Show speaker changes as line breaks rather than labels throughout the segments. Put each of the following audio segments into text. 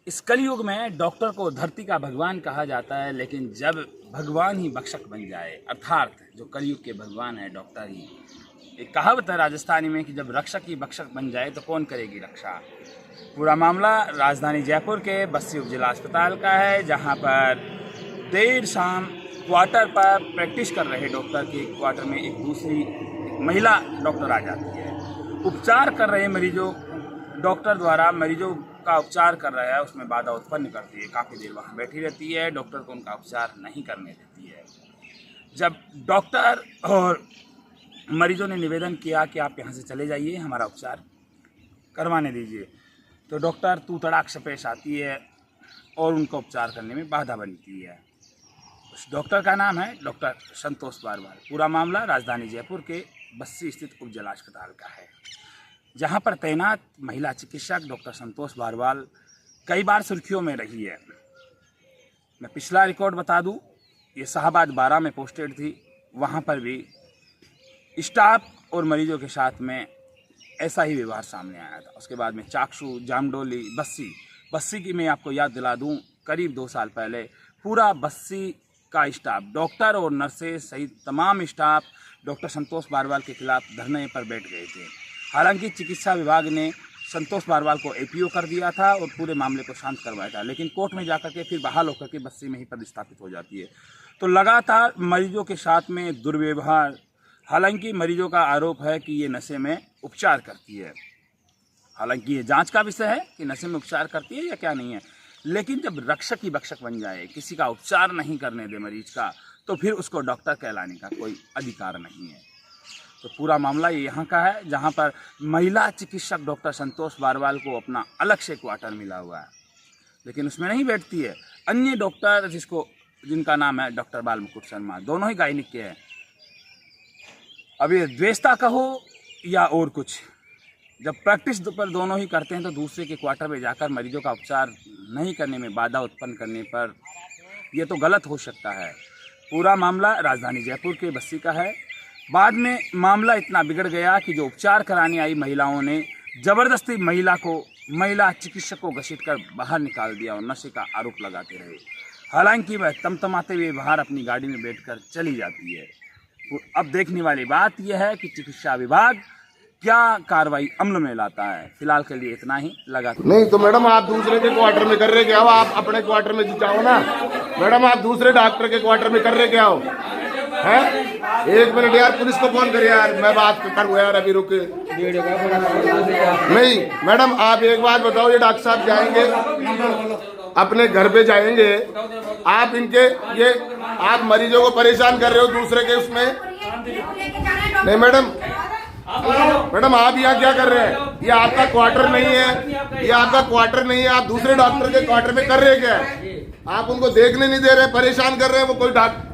इस कलयुग में डॉक्टर को धरती का भगवान कहा जाता है, लेकिन जब भगवान ही बख्शक बन जाए, अर्थात जो कलयुग के भगवान है डॉक्टर ही। एक कहावत है राजस्थानी में कि जब रक्षक ही बख्शक बन जाए तो कौन करेगी रक्षा। पूरा मामला राजधानी जयपुर के बस्सी उपजिला अस्पताल का है, जहां पर देर शाम क्वार्टर पर प्रैक्टिस कर रहे डॉक्टर के क्वार्टर में एक दूसरी महिला डॉक्टर आ जाती है। उपचार कर रहे मरीजों, डॉक्टर द्वारा मरीजों का उपचार कर रहा है, उसमें बाधा उत्पन्न करती है। काफ़ी देर वहाँ बैठी रहती है, डॉक्टर को उनका उपचार नहीं करने देती है। जब डॉक्टर और मरीजों ने निवेदन किया कि आप यहाँ से चले जाइए, हमारा उपचार करवाने दीजिए, तो डॉक्टर तू तड़ाक से पेश आती है और उनका उपचार करने में बाधा बनती है। उस डॉक्टर का नाम है डॉक्टर संतोष बारवाल। पूरा मामला राजधानी जयपुर के बस्सी स्थित उपजिला अस्पताल का है, जहां पर तैनात महिला चिकित्सक डॉक्टर संतोष बारवाल कई बार सुर्खियों में रही है। मैं पिछला रिकॉर्ड बता दूं, ये शाहबाद 12 में पोस्टेड थी। वहां पर भी स्टाफ और मरीजों के साथ में ऐसा ही व्यवहार सामने आया था। उसके बाद में चाकसू, जामडोली, बस्सी की मैं आपको याद दिला दूं, करीब 2 साल पहले पूरा बस्सी का स्टाफ, डॉक्टर और नर्सेज सहित तमाम स्टाफ डॉक्टर संतोष बारवाल के खिलाफ धरने पर बैठ गए थे। हालांकि चिकित्सा विभाग ने संतोष बारवाल को एपीओ कर दिया था और पूरे मामले को शांत करवाया था, लेकिन कोर्ट में जाकर के फिर बहाल होकर के बस्सी में ही पदस्थापित हो जाती है। तो लगातार मरीजों के साथ में दुर्व्यवहार। हालांकि मरीजों का आरोप है कि ये नशे में उपचार करती है। हालांकि ये जांच का विषय है कि नशे में उपचार करती है या क्या नहीं है, लेकिन जब रक्षक ही बख्शक बन जाए, किसी का उपचार नहीं करने दे मरीज का, तो फिर उसको डॉक्टर कहलाने का कोई अधिकार नहीं है। तो पूरा मामला ये यहाँ का है, जहाँ पर महिला चिकित्सक डॉक्टर संतोष बारवाल को अपना अलग से क्वार्टर मिला हुआ है, लेकिन उसमें नहीं बैठती है। अन्य डॉक्टर जिनका नाम है डॉक्टर बाल मुकुट शर्मा, दोनों ही गायनिक के हैं। अब ये द्वेषता कहो या और कुछ, जब प्रैक्टिस पर दोनों ही करते हैं तो दूसरे के क्वार्टर में जाकर मरीजों का उपचार नहीं करने में बाधा उत्पन्न करने पर यह तो गलत हो सकता है। पूरा मामला राजधानी जयपुर के बस्सी का है। बाद में मामला इतना बिगड़ गया कि जो उपचार कराने आई महिलाओं ने जबरदस्ती महिला चिकित्सक को घसीट कर बाहर निकाल दिया और नशे का आरोप लगाते रहे। हालांकि वह तमतमाते हुए बाहर अपनी गाड़ी में बैठकर चली जाती है। अब देखने वाली बात यह है कि चिकित्सा विभाग क्या कार्रवाई अमल में लाता है। फिलहाल के लिए इतना ही। लगा
नहीं तो मैडम आप दूसरे के क्वार्टर में कर रहे क्या हो? आप अपने क्वार्टर में जाओ ना मैडम, आप दूसरे डॉक्टर के क्वार्टर में कर रहे क्या हो? हैं? 1 मिनट यार, पुलिस को फोन कर यार, मैं बात करूँ यार, अभी रुके। नहीं मैडम, आप एक बात बताओ, ये डॉक्टर साहब जाएंगे अपने घर पे जाएंगे, आप आप मरीजों को परेशान कर रहे हो दूसरे के उसमें। नहीं मैडम आप यहाँ क्या कर रहे हैं? ये आपका क्वार्टर नहीं है, ये आपका क्वार्टर नहीं है। आप दूसरे डॉक्टर के क्वार्टर में कर रहे हैं क्या? आप उनको देखने नहीं दे रहे, परेशान कर रहे हैं। वो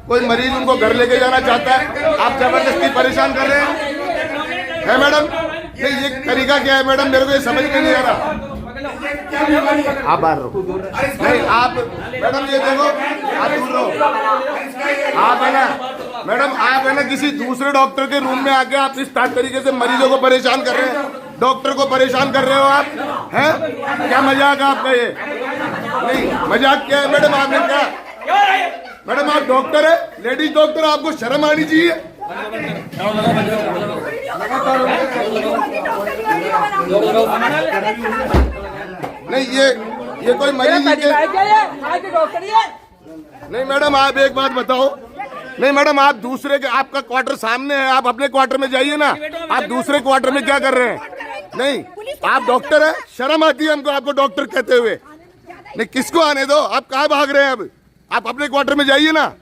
कोई मरीज उनको घर लेके जाना चाहता है, आप जबरदस्ती परेशान कर रहे हैं। है मैडम, ये तरीका क्या है मैडम? मेरे को ये समझ में नहीं आ रहा। आप बाहर रहो। नहीं आप मैडम, ये देखो, आप दूर रहो। आप है ना मैडम, आप है ना किसी दूसरे डॉक्टर के रूम में आके आप इस तरीके से मरीजों को परेशान कर रहे हैं, डॉक्टर को परेशान कर रहे हो आप। हैं? क्या मजाक है आपका ये? नहीं मजाक क्या है मैडम? आपने क्या मैडम, आप डॉक्टर है, लेडीज डॉक्टर, आपको शर्म आनी चाहिए। नहीं ये कोई मरीज नहीं मैडम, आप एक बात बताओ। नहीं मैडम, आप दूसरे के, आपका क्वार्टर सामने है, आप अपने क्वार्टर में जाइए ना। आप दूसरे क्वार्टर में क्या कर रहे हैं? नहीं, आप डॉक्टर है, शर्म आती है हमको आपको डॉक्टर कहते हुए। नहीं, किसको आने दो, आप कहाँ भाग रहे हैं? अब आप अपने क्वार्टर में जाइए ना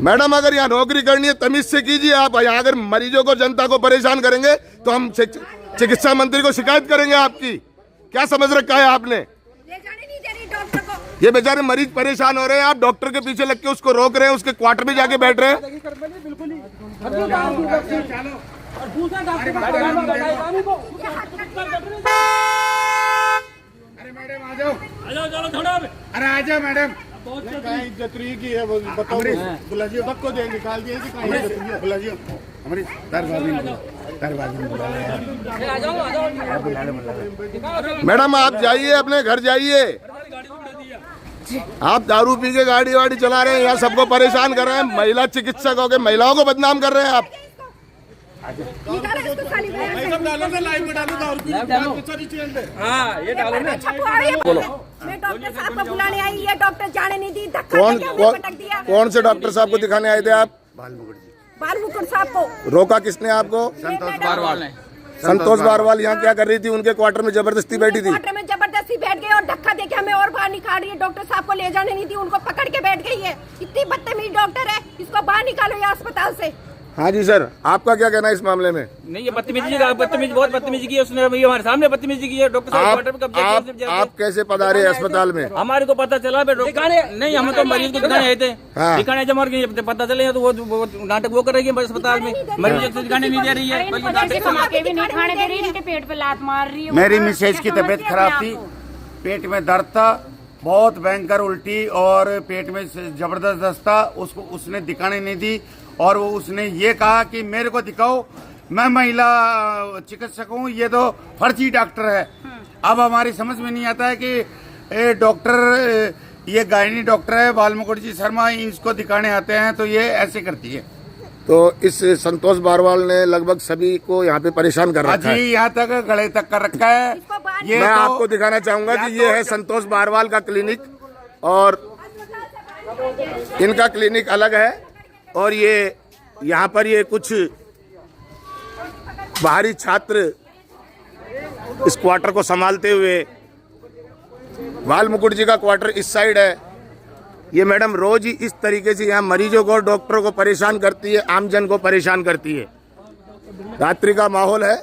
मैडम। अगर यहाँ नौकरी करनी है तमीज से कीजिए। आप यहाँ अगर मरीजों को, जनता को परेशान करेंगे तो हम चिकित्सा मंत्री को शिकायत करेंगे आपकी। क्या समझ रखा है आपने? ये बेचारे मरीज परेशान हो रहे हैं, आप डॉक्टर के पीछे लग के उसको रोक रहे हैं, उसके क्वार्टर में जाके बैठ रहे हैं।
अरे मैडम आ जाओ, अरे आ जाओ मैडम। इज्जत की है, बताओ, बुलाइए सबको दे, निकाल दिए, बुलाइए हमारी
मैडम आप जाइए, अपने घर जाइए। आप दारू पी के गाड़ी वाड़ी चला रहे हैं, यहाँ सबको परेशान कर रहे हैं। महिला चिकित्सक हो के महिलाओं को बदनाम कर रहे हैं आप।
मैं डॉक्टर साहब को बुलाने आई, ये डॉक्टर जाने नहीं दी, धक्का
कौन
देके हमें पटक दिया।
कौन से डॉक्टर साहब को दिखाने आए थे आप?
बालमुकुट साहब को
रोका किसने आपको?
संतोष बारवाल ने।
संतोष बारवाल यहाँ क्या कर रही थी? उनके क्वार्टर में जबरदस्ती बैठी थी।
क्वार्टर में जबरदस्ती बैठ गई और धक्का देके हमें और बाहर निकाल रही है। डॉक्टर साहब को ले जाने नहीं दी, उनको पकड़ के बैठ गई है। इतनी बदतमीज डॉक्टर है, इसको बाहर निकालो ये अस्पताल से।
हाँ जी सर, आपका क्या कहना है इस मामले में?
नहीं, ये बदतमीजी बहुत बदतमीजी की है उसने, ये हमारे सामने बदतमीजी की है। डॉक्टर साहब
आप कैसे पधारे अस्पताल में?
हमारे को पता चला नहीं, हम तो मरीज को दिखाने आए थे।
हाँ।
दिखाने जब मर गई पता चले तो वो नाटक वो कर रही है अस्पताल में, मरीज को दिखाने नहीं दे रही है, बल्कि नाटक
खाने दे रही है, इनके पेट पे लात मार रही है।
मेरी मिसेज की तबीयत खराब थी, पेट में दर्द था, बहुत भयंकर उल्टी और पेट में जबरदस्त दस्त था। उसको उसने दिखाने नहीं दी और वो उसने ये कहा कि मेरे को दिखाओ, मैं महिला चिकित्सक हूँ, ये तो फर्जी डॉक्टर है। अब हमारी समझ में नहीं आता है कि डॉक्टर ये गायनी डॉक्टर है बालमुकुट जी शर्मा, इसको दिखाने आते हैं तो ये ऐसे करती है।
तो इस संतोष बारवाल ने लगभग सभी को यहाँ पे परेशान कर रखा है।
जी, यहाँ तक गले तक कर रखा है। ये
मैं
तो
आपको दिखाना चाहूंगा कि ये है संतोष बारवाल का क्लिनिक और इनका क्लिनिक अलग है। और ये यहाँ पर ये कुछ बाहरी छात्र इस क्वार्टर को संभालते हुए, बालमुकुट जी का क्वार्टर इस साइड है। ये मैडम रोज ही इस तरीके से यहाँ मरीजों को, डॉक्टरों को परेशान करती है, आमजन को परेशान करती है। रात्रि का माहौल है।